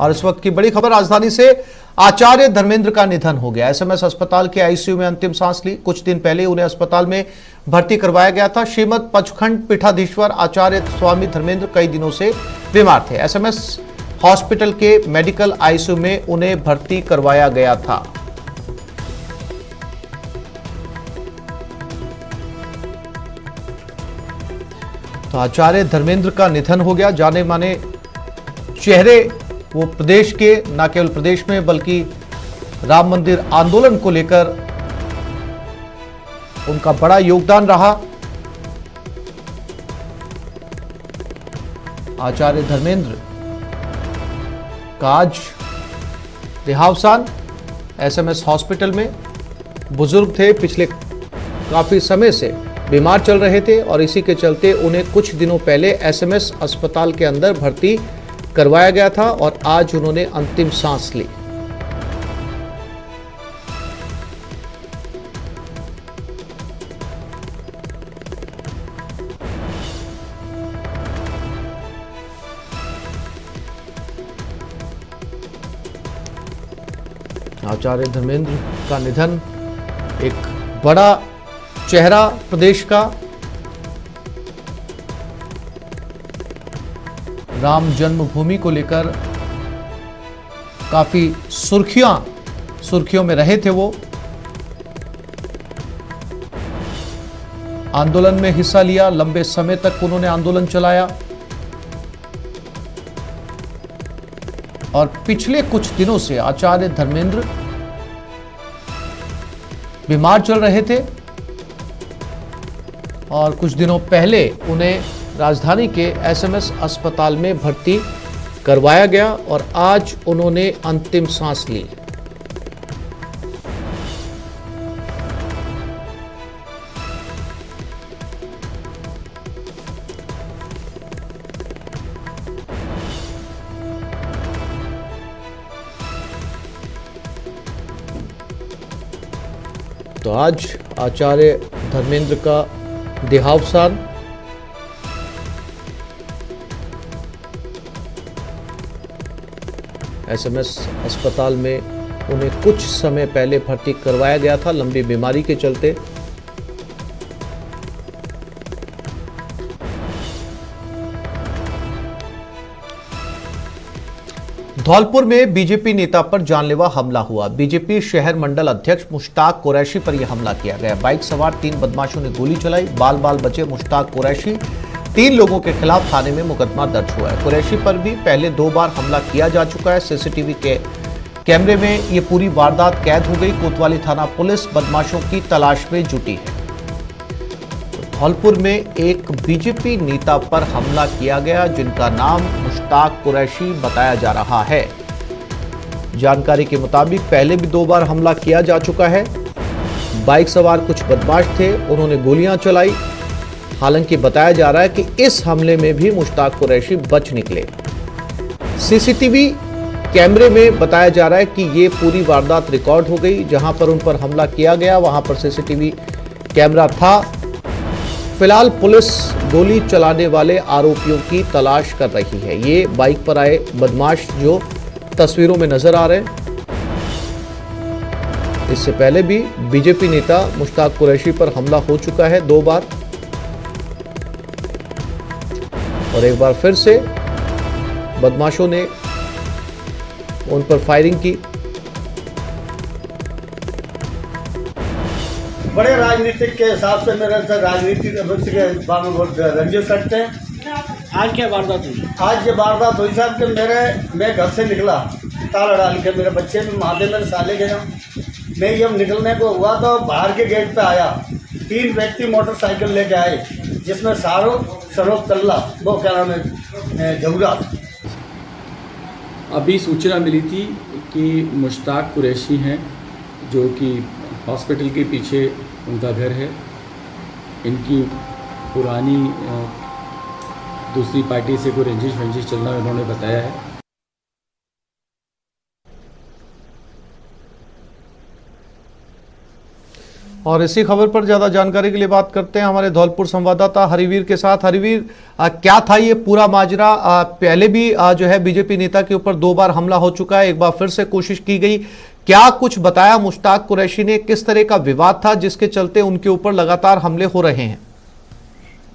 और इस वक्त की बड़ी खबर राजधानी से, आचार्य धर्मेंद्र का निधन हो गया। एसएमएस अस्पताल के आईसीयू में अंतिम सांस ली। कुछ दिन पहले उन्हें अस्पताल में भर्ती करवाया गया था। श्रीमद पंचखंड पीठाधीश्वर आचार्य स्वामी धर्मेंद्र कई दिनों से बीमार थे। एसएमएस हॉस्पिटल के मेडिकल आईसीयू में उन्हें भर्ती करवाया गया था। तो आचार्य धर्मेंद्र का निधन हो गया। जाने माने चेहरे वो प्रदेश के, न केवल प्रदेश में बल्कि राम मंदिर आंदोलन को लेकर उनका बड़ा योगदान रहा। आचार्य धर्मेंद्र का आज देहावसान। एसएमएस हॉस्पिटल में बुजुर्ग थे, पिछले काफी समय से बीमार चल रहे थे और इसी के चलते उन्हें कुछ दिनों पहले एसएमएस अस्पताल के अंदर भर्ती करवाया गया था और आज उन्होंने अंतिम सांस ली। आचार्य धर्मेंद्र का निधन, एक बड़ा चेहरा प्रदेश का, राम जन्मभूमि को लेकर काफी सुर्खियों में रहे थे। वो आंदोलन में हिस्सा लिया, लंबे समय तक उन्होंने आंदोलन चलाया और पिछले कुछ दिनों से आचार्य धर्मेंद्र बीमार चल रहे थे और कुछ दिनों पहले उन्हें राजधानी के एसएमएस अस्पताल में भर्ती करवाया गया और आज उन्होंने अंतिम सांस ली। तो आज आचार्य धर्मेंद्र का देहावसान। एसएमएस अस्पताल में उन्हें कुछ समय पहले भर्ती करवाया गया था लंबी बीमारी के चलते। धौलपुर में बीजेपी नेता पर जानलेवा हमला हुआ। बीजेपी शहर मंडल अध्यक्ष मुश्ताक कुरैशी पर यह हमला किया गया। बाइक सवार 3 बदमाशों ने गोली चलाई। बाल बाल बचे मुश्ताक कुरैशी। 3 लोगों के खिलाफ थाने में मुकदमा दर्ज हुआ है। कुरैशी पर भी पहले 2 बार हमला किया जा चुका है। सीसीटीवी के कैमरे में ये पूरी वारदात कैद हो गई। कोतवाली थाना पुलिस बदमाशों की तलाश में जुटी है। धौलपुर में एक बीजेपी नेता पर हमला किया गया जिनका नाम मुश्ताक कुरैशी बताया जा रहा है। जानकारी के मुताबिक पहले भी 2 बार हमला किया जा चुका है। बाइक सवार कुछ बदमाश थे, उन्होंने गोलियां चलाई। हालांकि बताया जा रहा है कि इस हमले में भी मुश्ताक कुरैशी बच निकले। सीसीटीवी कैमरे में बताया जा रहा है कि ये पूरी वारदात रिकॉर्ड हो गई। जहां पर उन पर हमला किया गया वहां पर सीसीटीवी कैमरा था। फिलहाल पुलिस गोली चलाने वाले आरोपियों की तलाश कर रही है। ये बाइक पर आए बदमाश जो तस्वीरों में नजर आ रहे हैं। इससे पहले भी बीजेपी नेता मुश्ताक कुरैशी पर हमला हो चुका है 2 बार और एक बार फिर से बदमाशों ने उन पर फायरिंग की। बड़े राजनीतिक के हिसाब से मेरे से राजनीति के बारे में बहुत रंजिश करते हैं। आज क्या वारदात हुई? आज ये वारदात हुई साहब कि मैं घर से निकला ताला डाल के, मेरे बच्चे भी महादेव मेरे साले गए। मैं जब निकलने को हुआ तो बाहर के गेट पे आया, 3 व्यक्ति मोटरसाइकिल लेके आए जिसमें सरोप तल्ला, वो क्या नाम है, झगड़ा। अभी सूचना मिली थी कि मुश्ताक कुरैशी हैं जो कि हॉस्पिटल के पीछे उनका घर है। इनकी पुरानी दूसरी पार्टी से कोई रंजिश चलना उन्होंने बताया है। और इसी खबर पर ज्यादा जानकारी के लिए बात करते हैं हमारे धौलपुर संवाददाता हरिवीर के साथ। हरिवीर, क्या था ये पूरा माजरा? पहले भी जो है बीजेपी नेता के ऊपर 2 बार हमला हो चुका है, एक बार फिर से कोशिश की गई। क्या कुछ बताया मुश्ताक कुरैशी ने? किस तरह का विवाद था जिसके चलते उनके ऊपर लगातार हमले हो रहे हैं?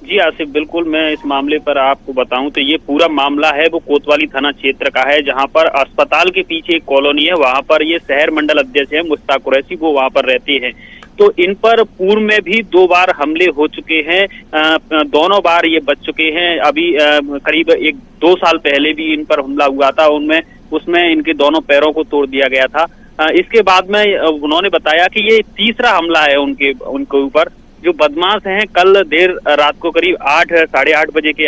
जी आसिफ, बिल्कुल मैं इस मामले पर आपको बताऊं तो ये पूरा मामला है वो कोतवाली थाना क्षेत्र का है, जहां पर अस्पताल के पीछे एक कॉलोनी है, वहां पर ये शहर मंडल अध्यक्ष है मुश्ताक कुरैशी, वो वहां पर रहते हैं। तो इन पर पूर्व में भी 2 बार हमले हो चुके हैं, दोनों बार ये बच चुके हैं। अभी करीब 1-2 साल पहले भी इन पर हमला हुआ था, उसमें इनके दोनों पैरों को तोड़ दिया गया था। इसके बाद में उन्होंने बताया कि ये तीसरा हमला है उनके ऊपर। जो बदमाश हैं कल देर रात को करीब 8 साढ़े 8 बजे के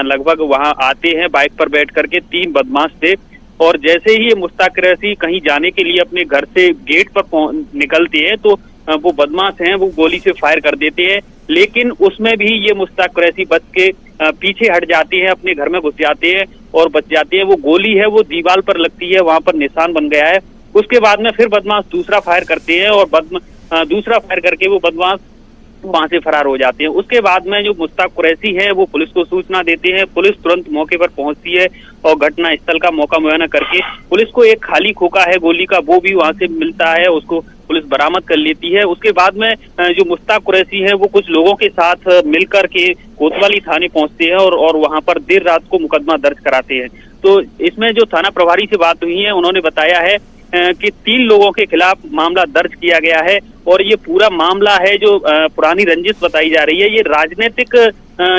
लगभग वहां आते हैं बाइक पर बैठ करके 3 बदमाश थे, और जैसे ही ये मुश्ताक कुरैशी कहीं जाने के लिए अपने घर से गेट पर निकलते हैं तो वो बदमाश हैं वो गोली से फायर कर देते हैं, लेकिन उसमें भी ये मुश्ताक कुरैशी बच के पीछे हट जाते हैं, अपने घर में घुस जाते हैं और बच जाते हैं। वो गोली है वो दीवार पर लगती है, वहां पर निशान बन गया है। उसके बाद में फिर बदमाश दूसरा फायर करते हैं और दूसरा फायर करके वो बदमाश वहां से फरार हो जाते हैं। उसके बाद में जो मुश्ताक कुरैशी है वो पुलिस को सूचना देते हैं, पुलिस तुरंत मौके पर पहुंचती है और घटना स्थल का मौका मुआयना करके पुलिस को एक खाली खोखा है गोली का वो भी वहां से मिलता है, उसको पुलिस बरामद कर लेती है। उसके बाद में जो मुश्ताक कुरैशी है वो कुछ लोगों के साथ मिलकर के कोतवाली थाने पहुंचते हैं और वहां पर देर रात को मुकदमा दर्ज कराते हैं। तो इसमें जो थाना प्रभारी से बात हुई है उन्होंने बताया है कि 3 लोगों के खिलाफ मामला दर्ज किया गया है, और ये पूरा मामला है जो पुरानी रंजिश बताई जा रही है, ये राजनीतिक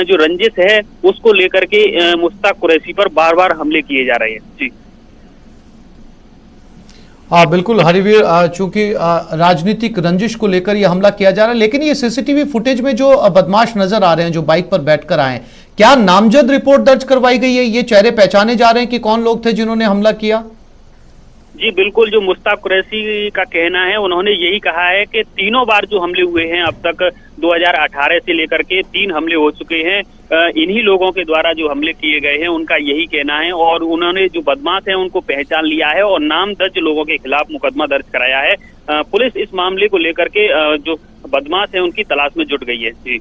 जो रंजिश है उसको लेकर के मुश्ताक कुरैशी पर बार बार हमले किए जा रहे हैं। जी बिल्कुल हरिवीर, चूंकि राजनीतिक रंजिश को लेकर यह हमला किया जा रहा है, लेकिन ये सीसीटीवी फुटेज में जो बदमाश नजर आ रहे हैं जो बाइक पर बैठकर आए, क्या नामजद रिपोर्ट दर्ज करवाई गई है? ये चेहरे पहचाने जा रहे हैं कि कौन लोग थे जिन्होंने हमला किया? जी बिल्कुल, जो मुश्ताक कुरैशी का कहना है उन्होंने यही कहा है कि 3 बार जो हमले हुए हैं अब तक 2018 से लेकर के 3 हमले हो चुके हैं, इन्हीं लोगों के द्वारा जो हमले किए गए हैं उनका यही कहना है, और उन्होंने जो बदमाश हैं उनको पहचान लिया है और नाम दर्ज लोगों के खिलाफ मुकदमा दर्ज कराया है। पुलिस इस मामले को लेकर के जो बदमाश है उनकी तलाश में जुट गई है। जी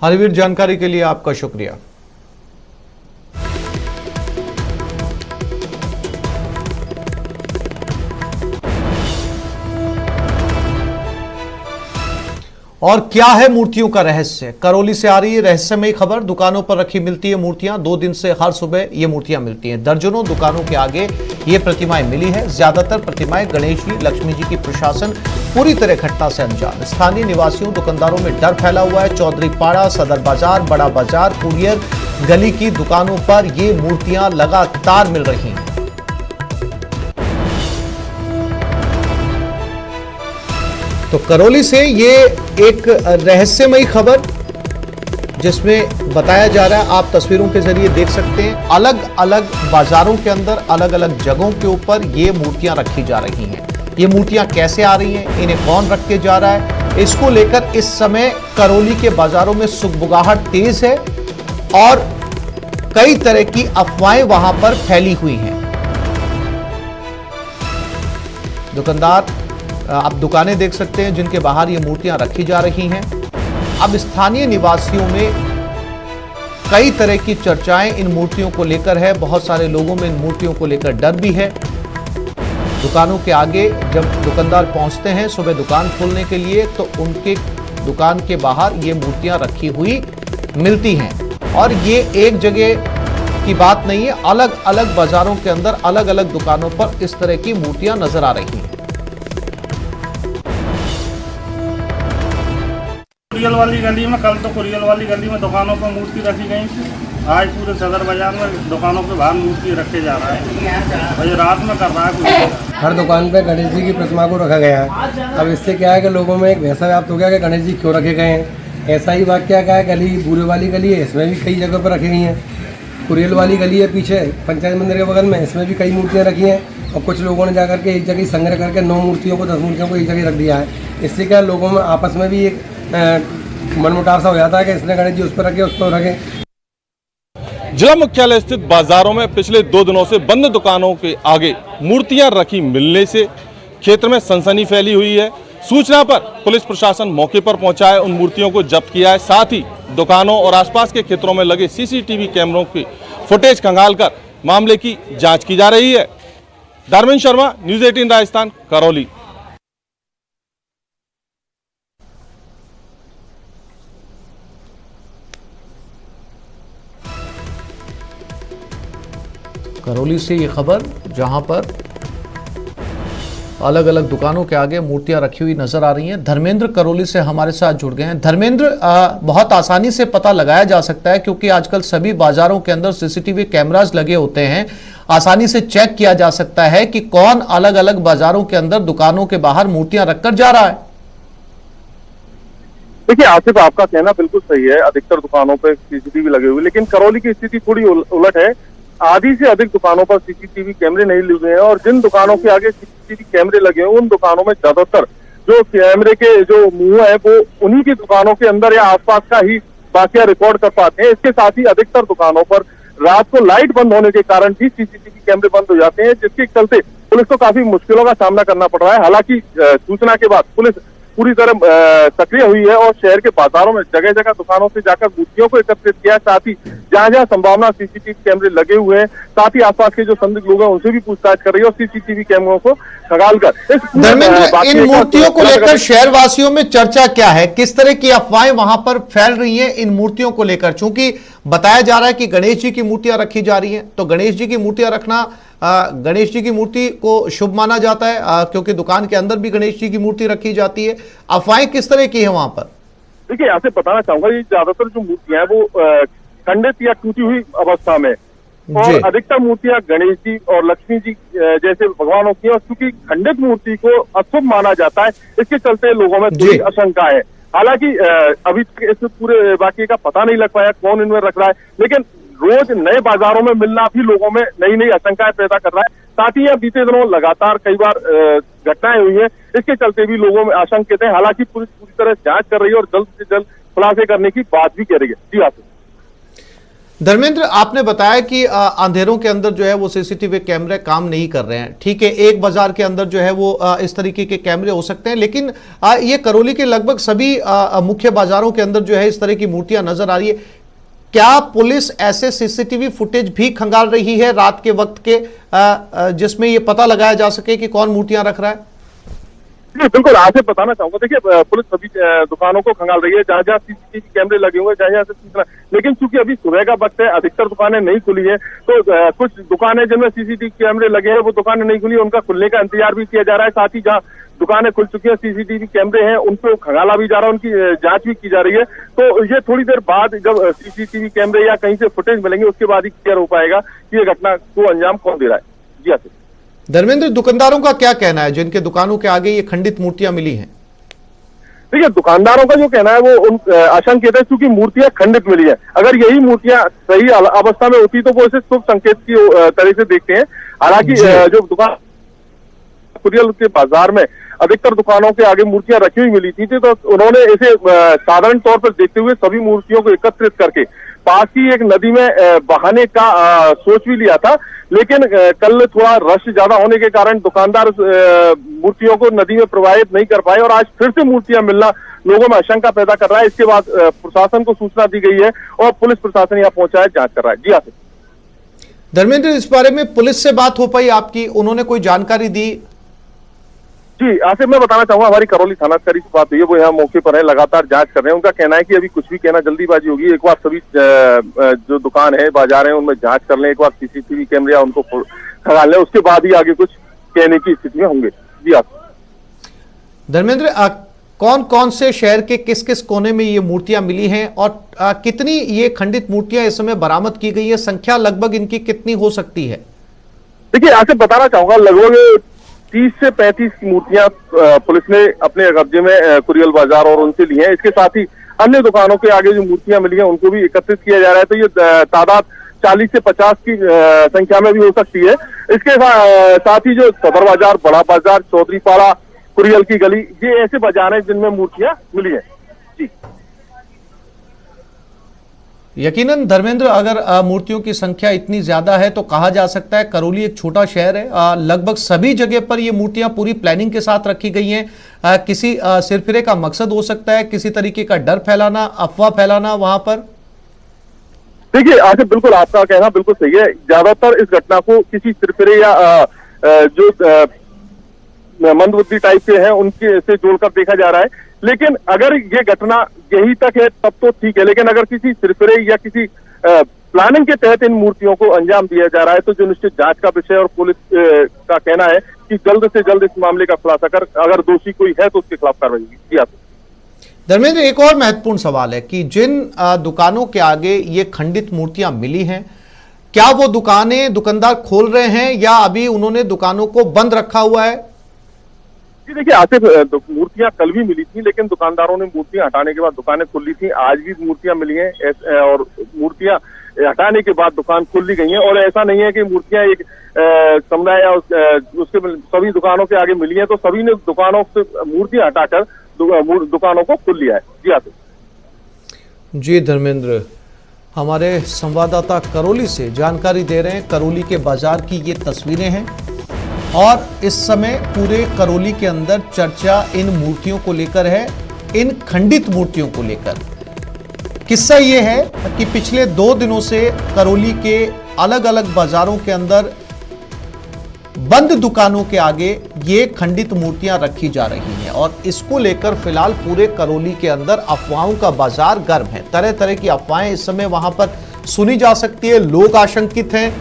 हरिवीर, जानकारी के लिए आपका शुक्रिया। और क्या है मूर्तियों का रहस्य? करौली से आ रही है रहस्यमयी खबर। दुकानों पर रखी मिलती है मूर्तियां, 2 दिन से हर सुबह ये मूर्तियां मिलती हैं। दर्जनों दुकानों के आगे ये प्रतिमाएं मिली है। ज्यादातर प्रतिमाएं गणेश जी, लक्ष्मी जी की। प्रशासन पूरी तरह घटना से अनजान। स्थानीय निवासियों, दुकानदारों में डर फैला हुआ है। चौधरी पाड़ा, सदर बाजार, बड़ा बाजार, कुरियर गली की दुकानों पर ये मूर्तियां लगातार मिल रही हैं। तो करौली से ये एक रहस्यमयी खबर जिसमें बताया जा रहा है, आप तस्वीरों के जरिए देख सकते हैं, अलग अलग बाजारों के अंदर अलग अलग जगहों के ऊपर ये मूर्तियां रखी जा रही हैं। ये मूर्तियां कैसे आ रही हैं, इन्हें कौन रख के जा रहा है, इसको लेकर इस समय करौली के बाजारों में सुगबुगाहट तेज है और कई तरह की अफवाहें वहां पर फैली हुई हैं। दुकानदार, आप दुकानें देख सकते हैं जिनके बाहर ये मूर्तियां रखी जा रही हैं। अब स्थानीय निवासियों में कई तरह की चर्चाएं इन मूर्तियों को लेकर है। बहुत सारे लोगों में इन मूर्तियों को लेकर डर भी है। दुकानों के आगे जब दुकानदार पहुंचते हैं सुबह दुकान खोलने के लिए तो उनके दुकान के बाहर ये मूर्तियां रखी हुई मिलती हैं, और ये एक जगह की बात नहीं है, अलग अलग बाजारों के अंदर अलग अलग दुकानों पर इस तरह की मूर्तियां नजर आ रही हैं। कुरियल वाली गली में, कल तो कुरियल वाली गली में दुकानों पर मूर्ति रखी गई थी, आज पूरे सदर बाजार में दुकानों के बाहर मूर्ति रखे जा रहा है और ये रात में कर रहा है। हर दुकान पे गणेश जी की प्रतिमा को रखा गया है। अब इससे क्या है कि लोगों में एक वैसा व्याप्त हो गया कि गणेश जी क्यों रखे गए हैं। ऐसा ही वाक्य क्या है, गली बूरे वाली गली है, इसमें भी कई जगह पर रखी गई हैं। कुरियल वाली गली है पीछे पंचायत मंदिर के बगल में, इसमें भी कई मूर्तियाँ रखी हैं, और कुछ लोगों ने जाकर के एक जगह संग्रह करके 9 मूर्तियों को 10 मूर्तियों को एक जगह रख दिया है। इससे क्या लोगों में आपस में भी एक मनमुटाव सा हो जाता है कि इसने गणेश जी उस पर रखे उस पर रखे। जिला मुख्यालय स्थित बाजारों में पिछले 2 दिनों से बंद दुकानों के आगे मूर्तियां रखी मिलने से क्षेत्र में सनसनी फैली हुई है। सूचना पर पुलिस प्रशासन मौके पर पहुंचा है, उन मूर्तियों को जब्त किया है। साथ ही दुकानों और आसपास के क्षेत्रों में लगे सीसीटीवी कैमरों की फुटेज खंगालकर मामले की जांच की जा रही है। धर्मेंद्र शर्मा, न्यूज़ 18 राजस्थान, करौली। करौली से ये खबर, जहां पर अलग अलग दुकानों के आगे मूर्तियां रखी हुई नजर आ रही हैं। धर्मेंद्र करौली से हमारे साथ जुड़ गए हैं। धर्मेंद्र, बहुत आसानी से पता लगाया जा सकता है क्योंकि आजकल सभी बाजारों के अंदर सीसीटीवी कैमरास लगे होते हैं, आसानी से चेक किया जा सकता है कि कौन अलग अलग बाजारों के अंदर दुकानों के बाहर मूर्तियां रखकर जा रहा है। देखिए आसिफ, आपका कहना बिल्कुल सही है, अधिकतर दुकानों पर सीसीटीवी लगे हुए, लेकिन करौली की स्थिति थोड़ी उलट है। आधी से अधिक दुकानों पर सीसीटीवी कैमरे नहीं लगे हैं और जिन दुकानों के आगे सीसीटीवी कैमरे लगे हैं उन दुकानों में ज्यादातर जो कैमरे के जो मुंह है वो उन्हीं की दुकानों के अंदर या आसपास का ही वाकया रिकॉर्ड कर पाते हैं। इसके साथ ही अधिकतर दुकानों पर रात को लाइट बंद होने के कारण भी सीसीटीवी कैमरे बंद हो जाते हैं, जिसके चलते पुलिस को काफी मुश्किलों का सामना करना पड़ रहा है। हालांकि सूचना के बाद पुलिस पूरी तरह सक्रिय हुई है और शहर के बाजारों में जगह जगह दुकानों से जाकर मूर्तियों को एकत्रित किया। साथ ही जहां जहां संभावना सीसीटीवी कैमरे लगे हुए हैं, साथ ही आसपास के जो संदिग्ध लोग हैं उनसे भी पूछताछ कर रही है और सीसीटीवी कैमरों को खंगालकर धर्मेंद्र, इन मूर्तियों को लेकर शहरवासियों में चर्चा क्या है? किस तरह की अफवाहें वहां पर फैल रही हैं इन मूर्तियों को लेकर? चूंकि बताया जा रहा है कि गणेश जी की मूर्तियां रखी जा रही हैं, तो गणेश जी की मूर्तियां रखना, गणेश जी की मूर्ति को शुभ माना जाता है क्योंकि दुकान के अंदर भी गणेश जी की मूर्ति रखी जाती है। अफवाहें किस तरह की है वहां पर? देखिए, यहाँ से बताना चाहूंगा, ये ज्यादातर जो मूर्तियां हैं वो खंडित या टूटी हुई अवस्था में, और अधिकतर मूर्तियां गणेश जी और लक्ष्मी जी जैसे भगवानों की, और चूंकि खंडित मूर्ति को अशुभ माना जाता है, इसके चलते लोगों में थोड़ी आशंका है। हालांकि अभी तक इस पूरे वाकये का पता नहीं लग पाया कौन इनमें रख रहा है, लेकिन रोज नए बाजारों में मिलना भी लोगों में नई नई आशंकाएं पैदा कर रहा है। साथ ही बीते दिनों लगातार कई बार घटनाएं हुई हैं, इसके चलते भी लोगों में आशंकित है। हालांकि पुलिस पूरी तरह जांच कर रही है और जल्द से जल्द खुलासे करने की बात भी कह रही है। जी आप धर्मेंद्र, आपने बताया कि अंधेरों के अंदर जो है वो सीसीटीवी कैमरे काम नहीं कर रहे हैं। ठीक है, एक बाजार के अंदर जो है वो इस तरीके के कैमरे हो सकते हैं, लेकिन ये करौली के लगभग सभी मुख्य बाजारों के अंदर जो है इस तरह की मूर्तियां नजर आ रही है। क्या पुलिस ऐसे सीसीटीवी फुटेज भी खंगाल रही है रात के वक्त के, जिसमें ये पता लगाया जा सके कि कौन मूर्तियां रख रहा है? बिल्कुल, आपसे बताना चाहूंगा, देखिए पुलिस सभी दुकानों को खंगाल रही है जहां जहां सीसीटीवी कैमरे लगे हुए हैं, जहां जहां से सूचना, लेकिन चूंकि अभी सुबह का वक्त है, अधिकतर दुकानें नहीं खुली है, तो कुछ दुकानें जिनमें सीसीटीवी कैमरे लगे हैं वो दुकानें नहीं खुली, उनका खुलने का इंतजार भी किया जा रहा है। साथ ही जहां दुकानें खुल चुकी हैं, सीसीटीवी कैमरे हैं, उनको खंगाला भी जा रहा है, उनकी जांच भी की जा रही है। तो ये थोड़ी देर बाद जब सीसीटीवी कैमरे या कहीं से फुटेज मिलेंगे उसके बाद ही क्लियर हो पाएगा कि ये घटना को अंजाम कौन दे रहा है। जी आसिफ। धर्मेंद्र, दुकानदारों का क्या कहना है जिनके दुकानों के आगे ये खंडित मूर्तियां मिली हैं? देखिए, दुकानदारों का जो कहना है वो उन आशंकित है, क्योंकि मूर्तियां खंडित मिली है। अगर यही मूर्तियां सही अवस्था में होती तो वो इसे शुभ संकेत की तरह से देखते हैं। हालांकि जो दुकान कुरियल के बाजार में अधिकतर दुकानों के आगे मूर्तियां रखी हुई मिली थी, तो उन्होंने इसे साधारण तौर पर देखते हुए सभी मूर्तियों को एकत्रित करके पास ही एक नदी में बहाने का सोच भी लिया था, लेकिन कल थोड़ा रश ज्यादा होने के कारण दुकानदार मूर्तियों को नदी में प्रवाहित नहीं कर पाए और आज फिर से मूर्तियां मिलना लोगों में आशंका पैदा कर रहा है। इसके बाद प्रशासन को सूचना दी गई है और पुलिस प्रशासन यहाँ पहुंचा है, जांच कर रहा है। जी आसिफ। धर्मेंद्र, इस बारे में पुलिस से बात हो पाई आपकी? उन्होंने कोई जानकारी दी? जी आसिफ, मैं बताना चाहूंगा, हमारी करौली थानाधिकारी से बात हुई है, वो यहाँ मौके पर है, लगातार जांच कर रहे हैं। उनका कहना है कि अभी कुछ भी कहना जल्दीबाजी होगी, एक बार सभी जो दुकान है, बाजार है, उनमें जांच कर लें, एक बार सीसीटीवी कैमरे उनको खंगाल लें, उसके बाद ही आगे कुछ कहने की स्थिति में होंगे। जी आप। धर्मेंद्र, कौन कौन से शहर के किस किस कोने में ये मूर्तियां मिली हैं और कितनी ये खंडित मूर्तियां इस समय बरामद की गई है? संख्या लगभग इनकी कितनी हो सकती है? देखिए, आसिफ बताना चाहूंगा, लगभग 30 से 35 की मूर्तियां पुलिस ने अपने कब्जे में कुरियल बाजार और उनसे ली हैं। इसके साथ ही अन्य दुकानों के आगे जो मूर्तियां मिली हैं उनको भी एकत्रित किया जा रहा है, तो ये तादाद 40 से 50 की संख्या में भी हो सकती है। इसके साथ ही जो सदर बाजार, बड़ा बाजार, चौधरी पाड़ा, कुरियल की गली, ये ऐसे बाजार हैं जिनमें मूर्तियां मिली हैं। जी यकीनन धर्मेंद्र, अगर मूर्तियों की संख्या इतनी ज्यादा है तो कहा जा सकता है करौली एक छोटा शहर है, लगभग सभी जगह पर ये मूर्तियां पूरी प्लानिंग के साथ रखी गई हैं। किसी सिरफिरे का मकसद हो सकता है, किसी तरीके का डर फैलाना, अफवाह फैलाना वहां पर। देखिए आसिफ, बिल्कुल आपका कहना बिल्कुल सही है। ज्यादातर इस घटना को किसी सिरफिरे या जो मंदबुद्धि टाइप के हैं उनके से जोड़कर देखा जा रहा है, लेकिन अगर ये घटना यही तक है तब तो ठीक है, लेकिन अगर किसी सिरफिरे या किसी प्लानिंग के तहत इन मूर्तियों को अंजाम दिया जा रहा है तो जो निश्चित जांच का विषय, और पुलिस का कहना है कि जल्द से जल्द इस मामले का खुलासा कर अगर दोषी कोई है तो उसके खिलाफ कार्रवाई की जाती है। धर्मेंद्र, एक और महत्वपूर्ण सवाल है कि जिन दुकानों के आगे ये खंडित मूर्तियां मिली हैं, क्या वो दुकानदार खोल रहे हैं या अभी उन्होंने दुकानों को बंद रखा हुआ है? जी देखिए आसिफ, मूर्तियां कल भी मिली थी, लेकिन दुकानदारों ने मूर्तियां हटाने के बाद दुकानें खुल ली थी। आज भी मूर्तियां मिली हैं और मूर्तियां हटाने के बाद दुकान खुल ली गई हैं। और ऐसा नहीं है कि मूर्तियां एक समुदाय या उसके सभी दुकानों के आगे मिली हैं तो सभी ने दुकानों से मूर्तियां हटाकर दुकानों को खुल लिया है। जी आसिफ। जी धर्मेंद्र, हमारे संवाददाता करौली से जानकारी दे रहे हैं। करौली के बाजार की ये तस्वीरें हैं और इस समय पूरे करौली के अंदर चर्चा इन मूर्तियों को लेकर है, इन खंडित मूर्तियों को लेकर। किस्सा ये है कि पिछले 2 दिनों से करौली के अलग अलग बाजारों के अंदर बंद दुकानों के आगे ये खंडित मूर्तियां रखी जा रही हैं और इसको लेकर फिलहाल पूरे करौली के अंदर अफवाहों का बाजार गर्म है। तरह तरह की अफवाहें इस समय वहां पर सुनी जा सकती है। लोग आशंकित हैं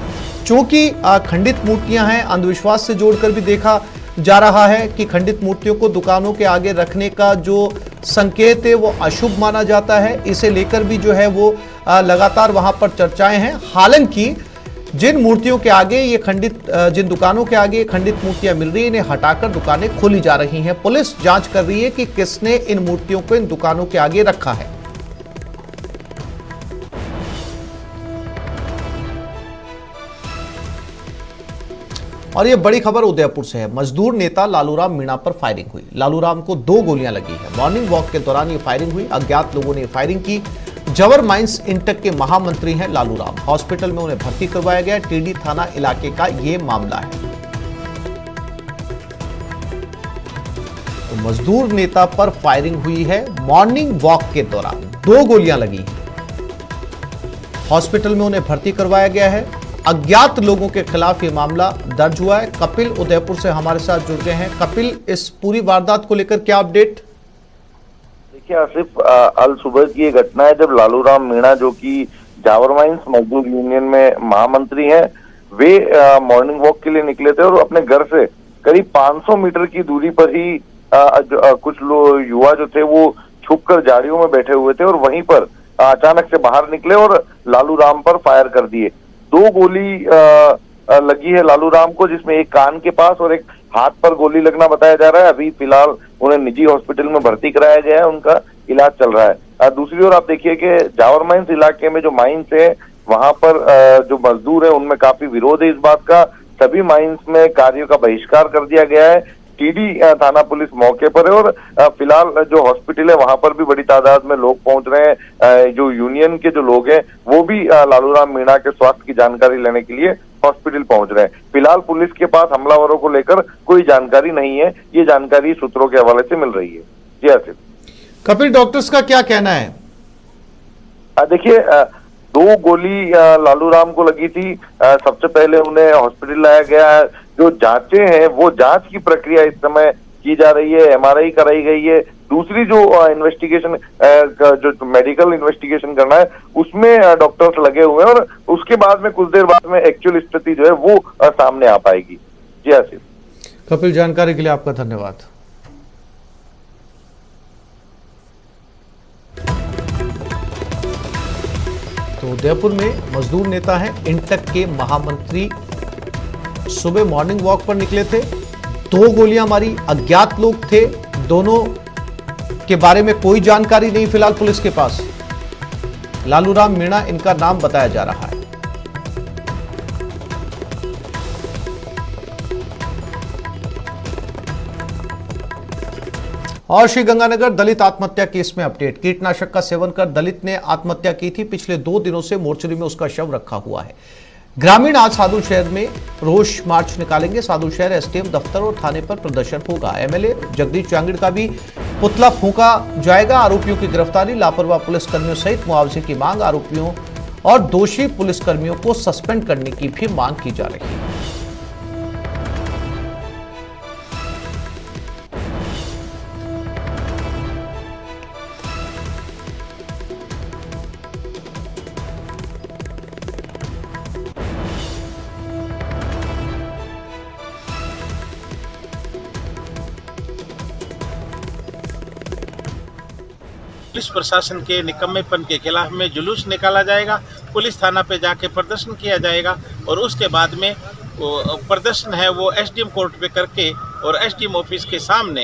क्योंकि खंडित मूर्तियां हैं, अंधविश्वास से जोड़कर भी देखा जा रहा है कि खंडित मूर्तियों को दुकानों के आगे रखने का जो संकेत है वो अशुभ माना जाता है। इसे लेकर भी जो है वो लगातार वहां पर चर्चाएं हैं। हालांकि जिन मूर्तियों के आगे ये जिन दुकानों के आगे खंडित मूर्तियां मिल रही हैं, इन्हें हटाकर दुकानें खोली जा रही हैं। पुलिस जांच कर रही है कि किसने इन मूर्तियों को इन दुकानों के आगे रखा है। और ये बड़ी खबर उदयपुर से है। मजदूर नेता लालूराम मीणा पर फायरिंग हुई। लालूराम को 2 गोलियां लगी है। मॉर्निंग वॉक के दौरान ये फायरिंग हुई। अज्ञात लोगों ने फायरिंग की। जवर माइंस इंटक के महामंत्री हैं लालूराम। हॉस्पिटल में उन्हें भर्ती करवाया गया। टीडी थाना इलाके का ये मामला है। तो मजदूर नेता पर फायरिंग हुई है। मॉर्निंग वॉक के दौरान 2 गोलियां लगी। हॉस्पिटल में उन्हें भर्ती करवाया गया है। अज्ञात लोगों के खिलाफ ये मामला दर्ज हुआ है। कपिल उदयपुर से हमारे साथ जुड़ गए हैं। कपिल, इस पूरी वारदात को लेकर क्या अपडेट? देखिए आसिफ, अल सुबह की ये घटना है जब लालूराम मीणा, जो कि जावर माइंस मजदूर यूनियन में महामंत्री हैं, वे मॉर्निंग वॉक के लिए निकले थे और अपने घर से करीब 500 मीटर की दूरी पर ही कुछ लोग युवा जो थे वो छुपकर झाड़ियों में बैठे हुए थे और वहीं पर अचानक से बाहर निकले और लालूराम पर फायर कर दिए। 2 गोली लगी है लालूराम को, जिसमें एक कान के पास और एक हाथ पर गोली लगना बताया जा रहा है। अभी फिलहाल उन्हें निजी हॉस्पिटल में भर्ती कराया गया है, उनका इलाज चल रहा है। दूसरी ओर आप देखिए कि जावर माइंस इलाके में जो माइंस है वहां पर जो मजदूर है उनमें काफी विरोध है इस बात का। सभी माइंस में कार्यों का बहिष्कार कर दिया गया है। टीडी थाना पुलिस मौके पर है और फिलहाल जो हॉस्पिटल है वहां पर भी बड़ी तादाद में लोग पहुंच रहे हैं। जो यूनियन के जो लोग हैं वो भी लालूराम मीणा के स्वास्थ्य की जानकारी लेने के लिए हॉस्पिटल पहुंच रहे हैं। फिलहाल पुलिस के पास हमलावरों को लेकर कोई जानकारी नहीं है। ये जानकारी सूत्रों के हवाले से मिल रही है। जी आसिफ। कपिल, डॉक्टर्स का क्या कहना है? देखिए 2 गोली लालूराम को लगी थी। सबसे पहले उन्हें हॉस्पिटल लाया गया है। जो जांचें हैं वो जांच की प्रक्रिया इस समय की जा रही है। MRI कराई गई है। दूसरी जो इन्वेस्टिगेशन जो मेडिकल इन्वेस्टिगेशन करना है उसमें डॉक्टर्स लगे हुए हैं और उसके बाद में कुछ देर बाद में एक्चुअल स्थिति जो है वो सामने आ पाएगी। जी आसिफ। कपिल, जानकारी के लिए आपका धन्यवाद। तो उदयपुर में मजदूर नेता हैं, इंटक के महामंत्री, सुबह मॉर्निंग वॉक पर निकले थे। 2 गोलियां मारी। अज्ञात लोग थे। दोनों के बारे में कोई जानकारी नहीं फिलहाल पुलिस के पास। लालूराम मीणा इनका नाम बताया जा रहा है। और श्रीगंगानगर दलित आत्महत्या केस में अपडेट। कीटनाशक का सेवन कर दलित ने आत्महत्या की थी। पिछले 2 दिनों से मोर्चरी में उसका शव रखा हुआ है। ग्रामीण आज सादुल शहर में रोष मार्च निकालेंगे। सादुल शहर एसडीएम दफ्तर और थाने पर प्रदर्शन होगा। एमएलए जगदीश जांगिड़ का भी पुतला फूंका जाएगा। आरोपियों की गिरफ्तारी, लापरवाह पुलिसकर्मियों सहित मुआवजे की मांग, आरोपियों और दोषी पुलिसकर्मियों को सस्पेंड करने की भी मांग की जा रही है। पुलिस प्रशासन के निकम्मेपन के खिलाफ में जुलूस निकाला जाएगा। पुलिस थाना पे जाके प्रदर्शन किया जाएगा और उसके बाद में वो प्रदर्शन है वो एसडीएम कोर्ट पे करके और एसडीएम ऑफिस के सामने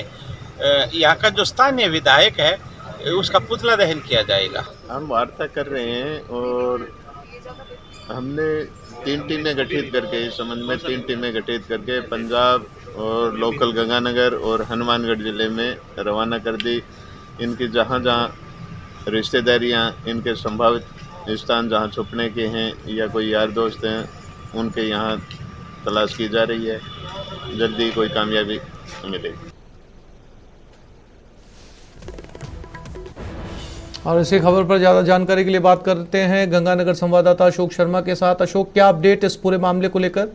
यहाँ का जो स्थानीय विधायक है उसका पुतला दहन किया जाएगा। हम वार्ता कर रहे हैं और हमने 3 टीमें गठित करके इस संबंध में 3 टीमें गठित करके पंजाब और लोकल गंगानगर और हनुमानगढ़ जिले में रवाना कर दी। इनकी जहाँ रिश्तेदारियाँ, इनके संभावित स्थान जहाँ छुपने के हैं या कोई यार दोस्त हैं, उनके यहाँ तलाश की जा रही है। जल्दी कोई कामयाबी मिलेगी। और इसी खबर पर ज्यादा जानकारी के लिए बात करते हैं गंगानगर संवाददाता अशोक शर्मा के साथ। अशोक, क्या अपडेट इस पूरे मामले को लेकर?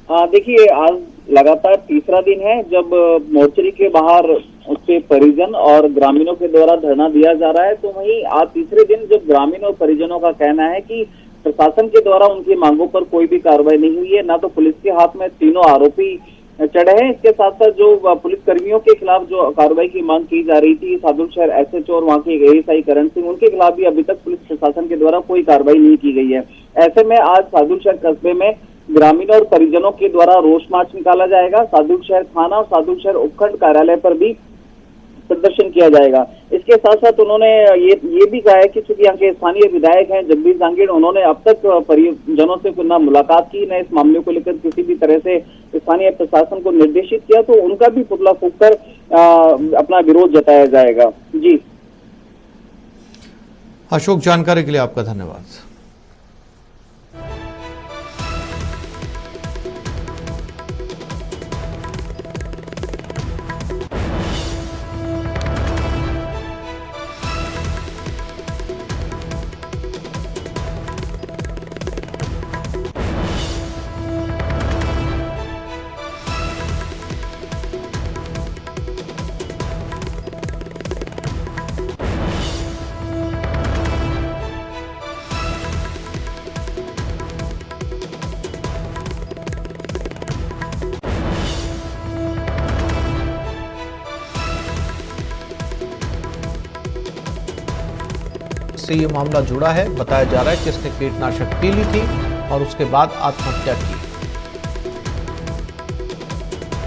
देखिए, आज लगातार तीसरा दिन है जब मोर्चरी के बाहर उसके परिजन और ग्रामीणों के द्वारा धरना दिया जा रहा है। तो वहीं आज तीसरे दिन जब ग्रामीण और परिजनों का कहना है कि प्रशासन के द्वारा उनकी मांगों पर कोई भी कार्रवाई नहीं हुई है, ना तो पुलिस के हाथ में तीनों आरोपी चढ़े हैं। इसके साथ साथ जो पुलिस कर्मियों के खिलाफ जो कार्रवाई की मांग की जा रही थी, सादुल शहर एसएचओ और वहाँ के एएसआई करण सिंह, उनके खिलाफ भी अभी तक पुलिस प्रशासन के द्वारा कोई कार्रवाई नहीं की गई है। ऐसे में आज सादुल शहर कस्बे में ग्रामीण और परिजनों के द्वारा रोष मार्च निकाला जाएगा। सादुल शहर थाना और सादुल शहर उपखंड कार्यालय पर भी प्रदर्शन किया जाएगा। इसके साथ साथ उन्होंने ये भी कहा है कि चूंकि यहाँ के स्थानीय विधायक हैं जगदीश जांगिड़, उन्होंने अब तक परिजनों से न मुलाकात की, न इस मामले को लेकर किसी भी तरह से स्थानीय प्रशासन को निर्देशित किया, तो उनका भी पुतला फूंककर अपना विरोध जताया जाएगा। जी अशोक, जानकारी के लिए आपका धन्यवाद। से ये मामला जुड़ा है। बताया जा रहा है कि इसने कीटनाशक पी ली थी और उसके बाद आत्महत्या की।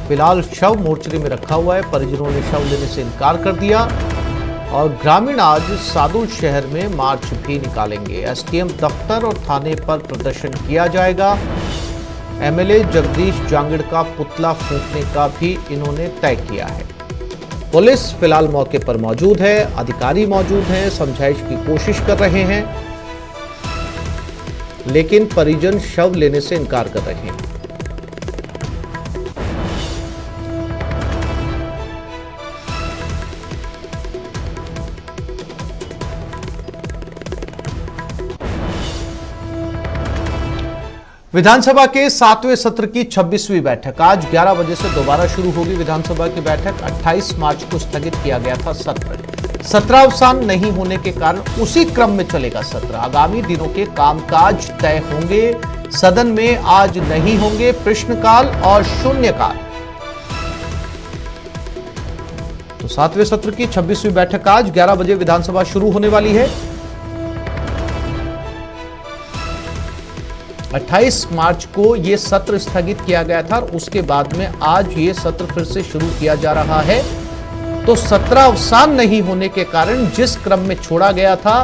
फिलहाल शव मोर्चरी में रखा हुआ है। परिजनों ने शव लेने से इनकार कर दिया और ग्रामीण आज सादुल शहर में मार्च भी निकालेंगे। एसडीएम दफ्तर और थाने पर प्रदर्शन किया जाएगा। एमएलए जगदीश जांगिड़ का पुतला फूंकने का भी इन्होंने तय किया है। पुलिस फिलहाल मौके पर मौजूद है, अधिकारी मौजूद हैं, समझाइश की कोशिश कर रहे हैं, लेकिन परिजन शव लेने से इनकार कर रहे हैं। विधानसभा के 7वें सत्र की 26वीं बैठक आज 11 बजे से दोबारा शुरू होगी। विधानसभा की बैठक 28 मार्च को स्थगित किया गया था। सत्रावसान नहीं होने के कारण उसी क्रम में चलेगा सत्र। आगामी दिनों के कामकाज तय होंगे। सदन में आज नहीं होंगे प्रश्नकाल और शून्यकाल। तो 7वें सत्र की 26वीं बैठक आज 11 बजे विधानसभा शुरू होने वाली है। 28 मार्च को यह सत्र स्थगित किया गया था और उसके बाद में आज ये सत्र फिर से शुरू किया जा रहा है। तो सत्रावसान नहीं होने के कारण जिस क्रम में छोड़ा गया था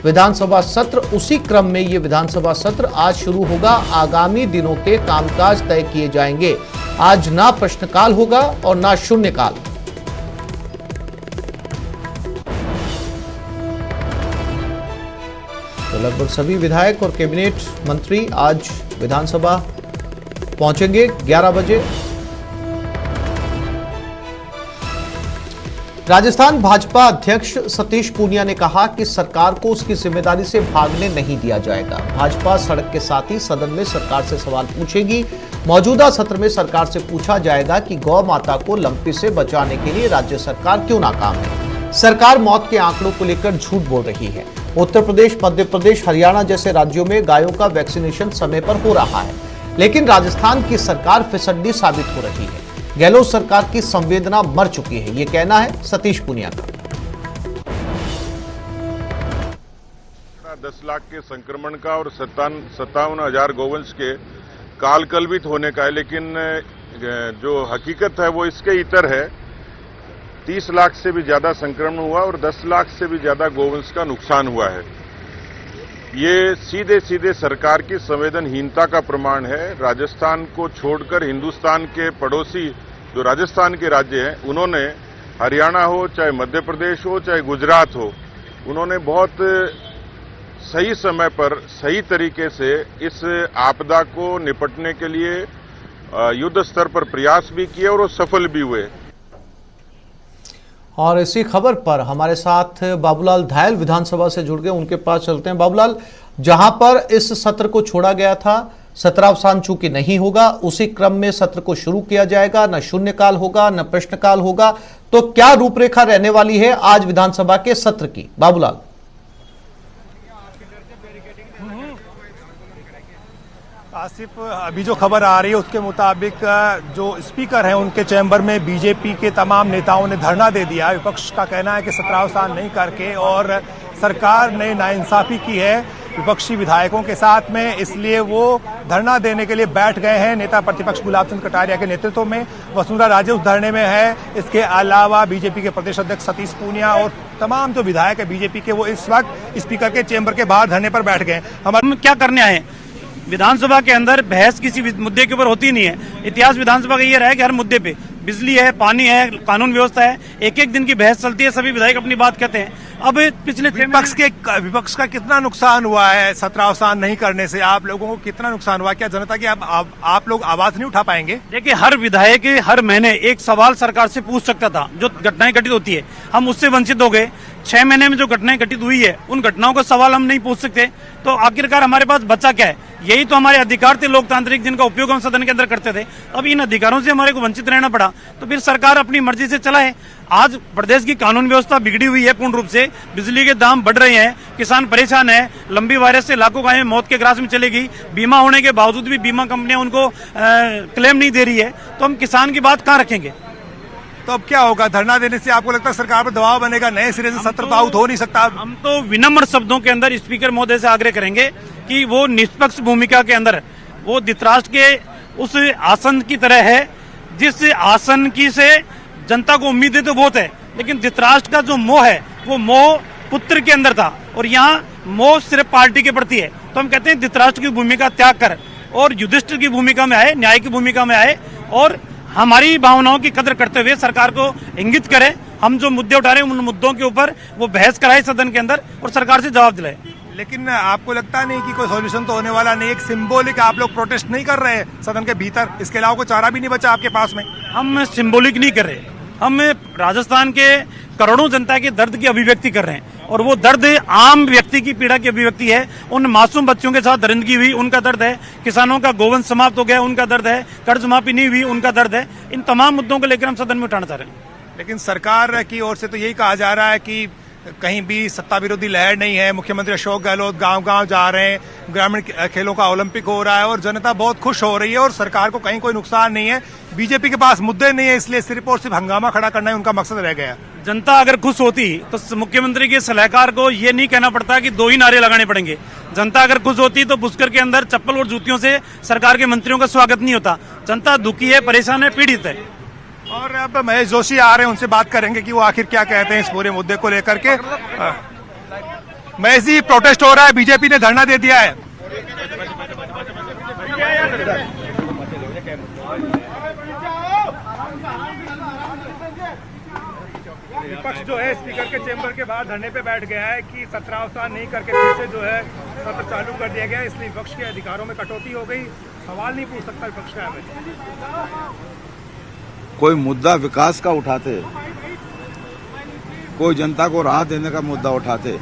विधानसभा सत्र, उसी क्रम में ये विधानसभा सत्र आज शुरू होगा। आगामी दिनों के कामकाज तय किए जाएंगे। आज ना प्रश्नकाल होगा और ना शून्यकाल। लगभग सभी विधायक और कैबिनेट मंत्री आज विधानसभा पहुंचेंगे 11 बजे। राजस्थान भाजपा अध्यक्ष सतीश पूनिया ने कहा कि सरकार को उसकी जिम्मेदारी से भागने नहीं दिया जाएगा। भाजपा सड़क के साथ ही सदन में सरकार से सवाल पूछेगी। मौजूदा सत्र में सरकार से पूछा जाएगा कि गौ माता को लंपी से बचाने के लिए राज्य सरकार क्यों नाकाम है। सरकार मौत के आंकड़ों को लेकर झूठ बोल रही है। उत्तर प्रदेश, मध्य प्रदेश, हरियाणा जैसे राज्यों में गायों का वैक्सीनेशन समय पर हो रहा है, लेकिन राजस्थान की सरकार फिसड्डी साबित हो रही है। गहलोत सरकार की संवेदना मर चुकी है, ये कहना है सतीश पूनिया का। 10 लाख के संक्रमण का और 57,000 गोवंश के कालकलवित होने का है, लेकिन जो हकीकत है वो इसके इतर है। 30 लाख से भी ज्यादा संक्रमण हुआ और 10 लाख से भी ज्यादा गोवंश का नुकसान हुआ है। ये सीधे सीधे सरकार की संवेदनहीनता का प्रमाण है। राजस्थान को छोड़कर हिंदुस्तान के पड़ोसी जो राजस्थान के राज्य हैं, उन्होंने हरियाणा हो, चाहे मध्य प्रदेश हो, चाहे गुजरात हो, उन्होंने बहुत सही समय पर सही तरीके से इस आपदा को निपटने के लिए युद्ध स्तर पर प्रयास भी किए और वो सफल भी हुए। और इसी खबर पर हमारे साथ बाबूलाल धायल विधानसभा से जुड़ गए, उनके पास चलते हैं। बाबूलाल, जहां पर इस सत्र को छोड़ा गया था, सत्रावसान चूंकि नहीं होगा, उसी क्रम में सत्र को शुरू किया जाएगा, न शून्यकाल होगा न प्रश्नकाल होगा, तो क्या रूपरेखा रहने वाली है आज विधानसभा के सत्र की? बाबूलाल। आसिफ, अभी जो खबर आ रही है उसके मुताबिक जो स्पीकर हैं उनके चैम्बर में बीजेपी के तमाम नेताओं ने धरना दे दिया। विपक्ष का कहना है कि सत्रावसान नहीं करके और सरकार ने नाइंसाफी की है विपक्षी विधायकों के साथ में, इसलिए वो धरना देने के लिए बैठ गए हैं। नेता प्रतिपक्ष गुलाब चंद कटारिया के नेतृत्व में वसुंधरा राजे उस धरने में है। इसके अलावा बीजेपी के प्रदेश अध्यक्ष सतीश पूनिया और तमाम जो विधायक है बीजेपी के, वो इस वक्त स्पीकर के चैम्बर के बाहर धरने पर बैठ गए। हम क्या करने आए? विधानसभा के अंदर बहस किसी मुद्दे के ऊपर होती नहीं है। इतिहास विधानसभा का ये रहा है कि हर मुद्दे पे, बिजली है, पानी है, कानून व्यवस्था है, एक एक दिन की बहस चलती है, सभी विधायक अपनी बात कहते हैं। अब पिछले विपक्ष का कितना नुकसान हुआ है सत्रावसान नहीं करने से? आप लोगों को कितना नुकसान हुआ? क्या जनता की आप लोग आवाज नहीं उठा पाएंगे? देखिए, हर विधायक हर महीने एक सवाल सरकार से पूछ सकता था। जो घटनाएं घटित होती है हम उससे वंचित हो गए। 6 महीने में जो घटनाएं घटित हुई है उन घटनाओं का सवाल हम नहीं पूछ सकते, तो आखिरकार हमारे पास बचा क्या है? यही तो हमारे अधिकार थे लोकतांत्रिक, जिनका उपयोग हम सदन के अंदर करते थे। अब इन अधिकारों से हमारे को वंचित रहना पड़ा, तो फिर सरकार अपनी मर्जी से चलाए। आज प्रदेश की कानून व्यवस्था बिगड़ी हुई है पूर्ण रूप से। बिजली के दाम बढ़ रहे हैं, किसान परेशान है, लंबी वायरस से लाखों गायें मौत के ग्रास में चलेगी। बीमा होने के बावजूद भी बीमा कंपनियां उनको क्लेम नहीं दे रही है, तो हम किसान की बात कहाँ रखेंगे? तो अब क्या होगा? धरना देने से आपको लगता है सरकार पर दबाव बनेगा? नए सिरे से सत्र तो आउट हो नहीं सकता। हम तो विनम्र शब्दों के अंदर स्पीकर महोदय से आग्रह करेंगे कि वो निष्पक्ष भूमिका के अंदर, वो धृतराष्ट्र के उस आसन की तरह है जिस आसन की से जनता को उम्मीदें तो बहुत है, लेकिन धृतराष्ट्र का जो मोह है वो मोह पुत्र के अंदर था, और यहाँ मोह सिर्फ पार्टी के प्रति है। तो हम कहते हैं धृतराष्ट्र की भूमिका त्याग कर और युधिष्ठिर की भूमिका में आए, न्याय की भूमिका में आए और हमारी भावनाओं की कदर करते हुए सरकार को इंगित करें। हम जो मुद्दे उठा रहे हैं उन मुद्दों के ऊपर वो बहस कराए सदन के अंदर और सरकार से जवाब दिलाए। लेकिन आपको लगता नहीं कि कोई सॉल्यूशन तो होने वाला नहीं? एक सिंबॉलिक आप लोग प्रोटेस्ट नहीं कर रहे हैं सदन के भीतर, इसके अलावा कोई चारा भी नहीं बचा आपके पास में? हम सिंबॉलिक नहीं कर रहे, हम राजस्थान के करोड़ों जनता के दर्द की अभिव्यक्ति कर रहे हैं, और वो दर्द आम व्यक्ति की पीड़ा की अभिव्यक्ति है। उन मासूम बच्चों के साथ दरिंदगी हुई, उनका दर्द है। किसानों का गोवंश समाप्त हो गया, उनका दर्द है। कर्ज माफी नहीं हुई, उनका दर्द है। इन तमाम मुद्दों को लेकर हम सदन में उठाना चाह रहे हैं। लेकिन सरकार की ओर से तो यही कहा जा रहा है कि कहीं भी सत्ता विरोधी लहर नहीं है। मुख्यमंत्री अशोक गहलोत गांव-गांव जा रहे हैं, ग्रामीण खेलों का ओलंपिक हो रहा है और जनता बहुत खुश हो रही है और सरकार को कहीं कोई नुकसान नहीं है। बीजेपी के पास मुद्दे नहीं है, इसलिए सिर्फ और सिर्फ हंगामा खड़ा करना ही उनका मकसद रह गया। जनता अगर खुश होती तो मुख्यमंत्री के सलाहकार को ये नहीं कहना पड़ता कि 2 ही नारे लगाने पड़ेंगे। जनता अगर खुश होती तो पुष्कर के अंदर चप्पल और जूतियों से सरकार के मंत्रियों का स्वागत नहीं होता। जनता दुखी है, परेशान है, पीड़ित है। और अब महेश जोशी आ रहे हैं, उनसे बात करेंगे कि वो आखिर क्या कहते हैं इस पूरे मुद्दे को लेकर के। महेश जी, प्रोटेस्ट हो रहा है, बीजेपी ने धरना दे दिया है। विपक्ष जो है स्पीकर के चेंबर के बाहर धरने पे बैठ गया है कि सत्रावसान नहीं करके फिर से जो है सत्र चालू कर दिया गया, इसलिए विपक्ष के अधिकारों में कटौती हो गई। सवाल नहीं पूछ सकता विपक्ष का है। कोई मुद्दा विकास का उठाते, कोई जनता को राहत देने का मुद्दा उठाते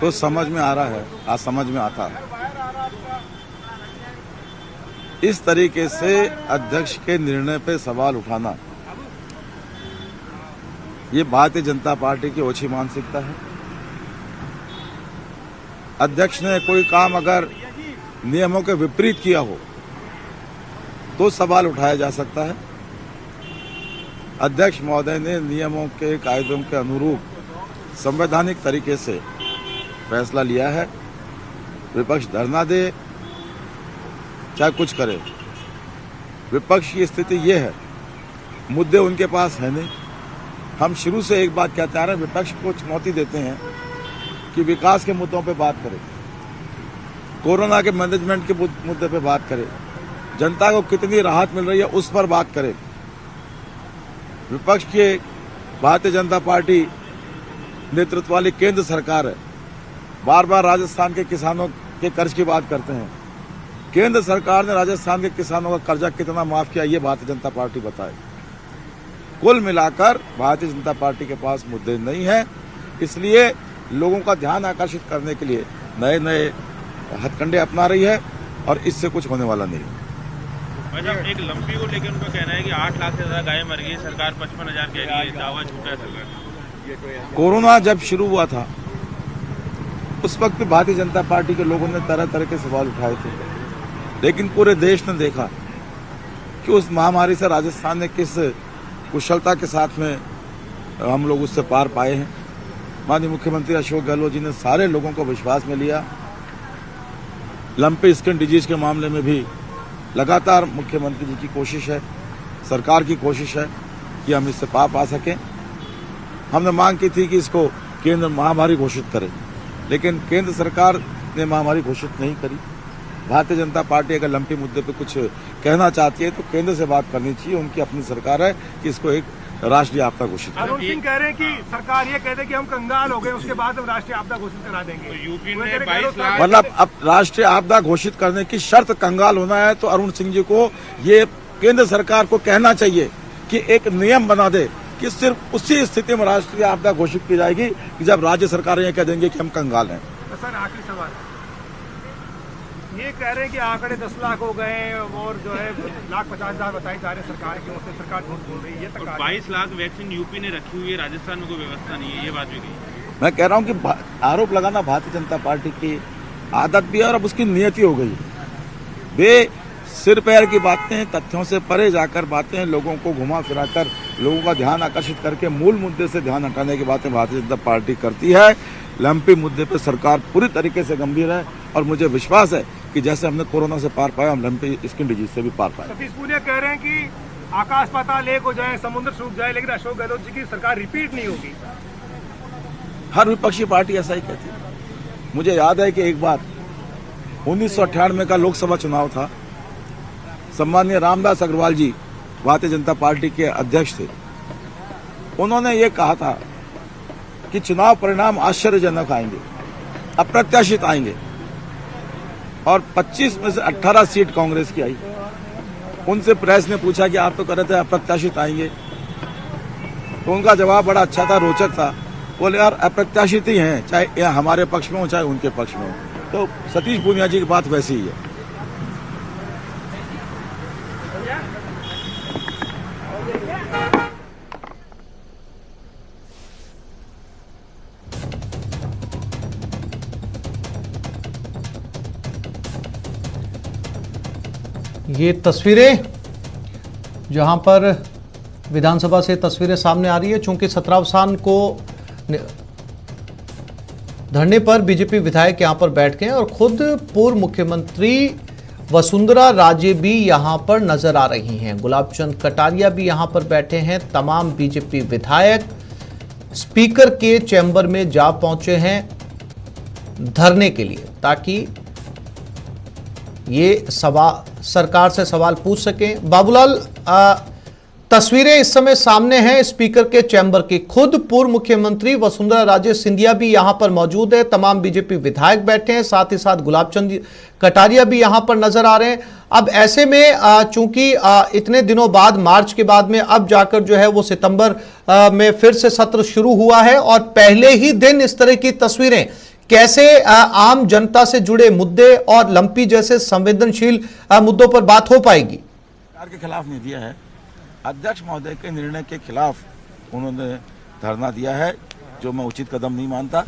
तो समझ में आ रहा है, आज समझ में आता है। इस तरीके से अध्यक्ष के निर्णय पे सवाल उठाना ये भारतीय जनता पार्टी की ओछी मानसिकता है। अध्यक्ष ने कोई काम अगर नियमों के विपरीत किया हो तो सवाल उठाया जा सकता है। अध्यक्ष महोदय ने नियमों के कायदों के अनुरूप संवैधानिक तरीके से फैसला लिया है। विपक्ष धरना दे चाहे कुछ करे, विपक्ष की स्थिति ये है, मुद्दे उनके पास है नहीं। हम शुरू से एक बात कहते आ रहे हैं, विपक्ष को चुनौती देते हैं कि विकास के मुद्दों पे बात करें, कोरोना के मैनेजमेंट के मुद्दे पे बात करें, जनता को कितनी राहत मिल रही है उस पर बात करें। विपक्ष के भारतीय जनता पार्टी नेतृत्व वाली केंद्र सरकार है, बार बार राजस्थान के किसानों के कर्ज की बात करते हैं। केंद्र सरकार ने राजस्थान के किसानों का कर्जा कितना माफ किया ये भारतीय जनता पार्टी बताए। कुल मिलाकर भारतीय जनता पार्टी के पास मुद्दे नहीं है, इसलिए लोगों का ध्यान आकर्षित करने के लिए नए नए हथकंडे अपना रही है और इससे कुछ होने वाला नहीं। एक लंपी को लेकर उनका कहना है कि 8 लाख से ज्यादा गायें मर गई, सरकार 55,000 कह रही है, दावा झूठा है सरकार। कोरोना जब शुरू हुआ था उस वक्त भारतीय जनता पार्टी के लोगों ने तरह तरह के सवाल उठाए थे, लेकिन पूरे देश ने देखा कि उस महामारी से राजस्थान ने किस कुशलता के साथ में हम लोग उससे पार पाए हैं। माननीय मुख्यमंत्री अशोक गहलोत जी ने सारे लोगों को विश्वास में लिया। लंपी स्किन डिजीज के मामले में भी लगातार मुख्यमंत्री जी की कोशिश है, सरकार की कोशिश है कि हम इससे पार पा सकें। हमने मांग की थी कि इसको केंद्र महामारी घोषित करे, लेकिन केंद्र सरकार ने महामारी घोषित नहीं करी। भारतीय जनता पार्टी अगर लंपी मुद्दे पे कुछ कहना चाहती है तो केंद्र से बात करनी चाहिए, उनकी अपनी सरकार है कि इसको एक राष्ट्रीय आपदा घोषित करें। अरुण सिंह कह रहे हैं कि सरकार ये कहते कि हम कंगाल हो गए, उसके बाद हम राष्ट्रीय आपदा घोषित करा देंगे। तो यूपी ने 22 लाख मतलब अब राष्ट्रीय आपदा घोषित करने की शर्त कंगाल होना है तो अरुण सिंह जी को ये केंद्र सरकार को कहना चाहिए कि एक नियम बना दे कि सिर्फ उसी स्थिति में राष्ट्रीय आपदा घोषित की जाएगी कि जब राज्य सरकारें ये कह देंगे कि हम कंगाल हैं। सर आखिरी सवाल, ये कह रहे हैं कि आंकड़े 10 लाख हो गए और जो है 1,50,000 बताई जा रहे सरकार की ओर से, सरकार झूठ बोल रही है। ये 22 लाख वैक्सीन यूपी ने रखी हुई है, राजस्थान में कोई व्यवस्था नहीं है, ये बात भी कही। मैं कह रहा हूं कि आरोप लगाना भारतीय जनता पार्टी की आदत भी है और अब उसकी नियति हो गई। वे सिर पैर की बातें, तथ्यों से परे जाकर बातें, लोगों को घुमा फिराकर लोगों का ध्यान आकर्षित करके मूल मुद्दे से ध्यान हटाने की बातें भारतीय जनता पार्टी करती है। लंपी मुद्दे पर सरकार पूरी तरीके से गंभीर है और मुझे विश्वास है कि जैसे हमने कोरोना से पार पाया हम लंपी स्किन डिजीज से भी पार पाए। सतीश पूनिया कह रहे हैं कि आकाश पाताल एक हो जाए, समुद्र सूख जाए, लेकिन अशोक गहलोत जी की सरकार रिपीट नहीं होगी। हर विपक्षी पार्टी ऐसा ही कहती है। मुझे याद है कि एक बार 1998 का लोकसभा चुनाव था, सम्माननीय रामदास अग्रवाल जी भारतीय जनता पार्टी के अध्यक्ष थे। उन्होंने ये कहा था कि चुनाव परिणाम आश्चर्यजनक आएंगे, अप्रत्याशित आएंगे, और 25 में से 18 सीट कांग्रेस की आई। उनसे प्रेस ने पूछा कि आप तो कह रहे थे अप्रत्याशित आएंगे, तो उनका जवाब बड़ा अच्छा था, रोचक था। बोले यार अप्रत्याशित ही हैं, चाहे हमारे पक्ष में हो चाहे उनके पक्ष में हो। तो सतीश पूनिया जी की बात वैसी ही है। ये तस्वीरें जहां पर विधानसभा से तस्वीरें सामने आ रही है, चूंकि सत्रावसान को धरने पर बीजेपी विधायक यहां पर बैठ गए और खुद पूर्व मुख्यमंत्री वसुंधरा राजे भी यहां पर नजर आ रही हैं। गुलाब चंद कटारिया भी यहां पर बैठे हैं। तमाम बीजेपी विधायक स्पीकर के चैम्बर में जा पहुंचे हैं धरने के लिए, ताकि ये सरकार से सवाल पूछ सकें। बाबूलाल, तस्वीरें इस समय सामने हैं स्पीकर के चैम्बर की। खुद पूर्व मुख्यमंत्री वसुंधरा राजे सिंधिया भी यहां पर मौजूद है, तमाम बीजेपी विधायक बैठे हैं, साथ ही साथ गुलाब चंद कटारिया भी यहां पर नजर आ रहे हैं। अब ऐसे में चूंकि इतने दिनों बाद, मार्च के बाद में अब जाकर जो है वो सितंबर में फिर से सत्र शुरू हुआ है और पहले ही दिन इस तरह की तस्वीरें, कैसे आम जनता से जुड़े मुद्दे और लंपी जैसे संवेदनशील मुद्दों पर बात हो पाएगी? सरकार के खिलाफ नहीं दिया है, अध्यक्ष महोदय के निर्णय के खिलाफ उन्होंने धरना दिया है, जो मैं उचित कदम नहीं मानता।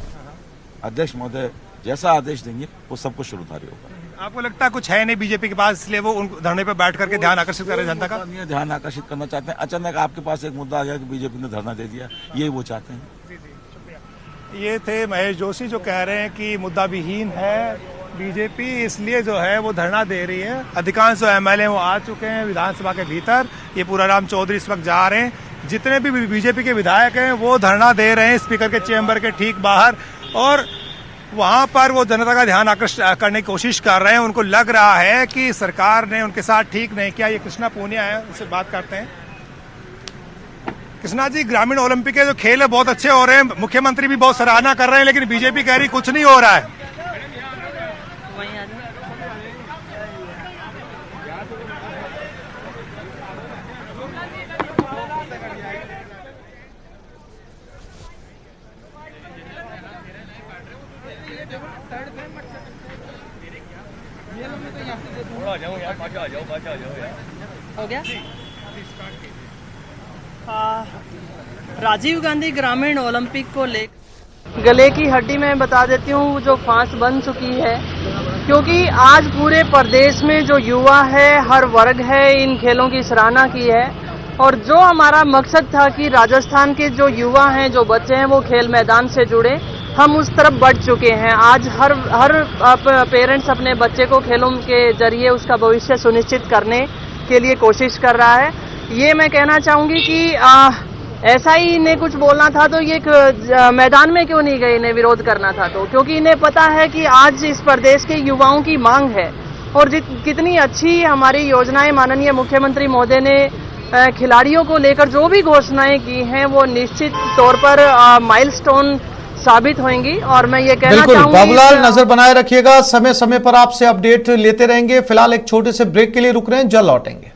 अध्यक्ष महोदय जैसा आदेश देंगे वो सब कुछ शुरुधारी होगा। आपको लगता है कुछ है नहीं बीजेपी के पास, इसलिए वो उन धरने पर बैठ करके ध्यान आकर्षित कर रहे हैं जनता का? नहीं, ध्यान आकर्षित करना चाहते हैं। अचानक आपके पास एक मुद्दा आ गया कि बीजेपी ने धरना दे दिया, यही वो चाहते हैं। ये थे महेश जोशी जो कह रहे हैं कि मुद्दा विहीन है बीजेपी, इसलिए जो है वो धरना दे रही है। अधिकांश जो एमएलए वो आ चुके हैं विधानसभा के भीतर। ये पूराराम चौधरी इस वक्त जा रहे हैं। जितने भी बीजेपी के विधायक हैं वो धरना दे रहे हैं स्पीकर के चैम्बर के ठीक बाहर, और वहां पर वो जनता का ध्यान आकर्षित करने की कोशिश कर रहे हैं। उनको लग रहा है कि सरकार ने उनके साथ ठीक नहीं किया। ये कृष्णा पूनिया है, उनसे बात करते हैं। कृष्णा जी, ग्रामीण ओलंपिक के जो खेल है बहुत अच्छे हो रहे हैं, मुख्यमंत्री भी बहुत सराहना कर रहे हैं, लेकिन बीजेपी कह रही कुछ नहीं हो रहा है। हो गया? राजीव गांधी ग्रामीण ओलंपिक को लेकर गले की हड्डी में बता देती हूँ जो फांस बन चुकी है, क्योंकि आज पूरे प्रदेश में जो युवा है, हर वर्ग है, इन खेलों की सराहना की है। और जो हमारा मकसद था कि राजस्थान के जो युवा हैं, जो बच्चे हैं, वो खेल मैदान से जुड़े, हम उस तरफ बढ़ चुके हैं। आज हर पेरेंट्स अपने बच्चे को खेलों के जरिए उसका भविष्य सुनिश्चित करने के लिए कोशिश कर रहा है। ये मैं कहना चाहूंगी कि ऐसा ही इन्हें कुछ बोलना था तो ये मैदान में क्यों नहीं गए, इन्हें विरोध करना था तो, क्योंकि इन्हें पता है कि आज इस प्रदेश के युवाओं की मांग है। और कितनी अच्छी हमारी योजनाएं माननीय मुख्यमंत्री महोदय ने खिलाड़ियों को लेकर जो भी घोषणाएं की हैं वो निश्चित तौर पर माइलस्टोन साबित होंगी। और मैं ये कहना चाहूंगी, बाबूलाल नजर बनाए रखिएगा, समय समय पर आपसे अपडेट लेते रहेंगे। फिलहाल एक छोटे से ब्रेक के लिए रुक रहे हैं, जल्द लौटेंगे।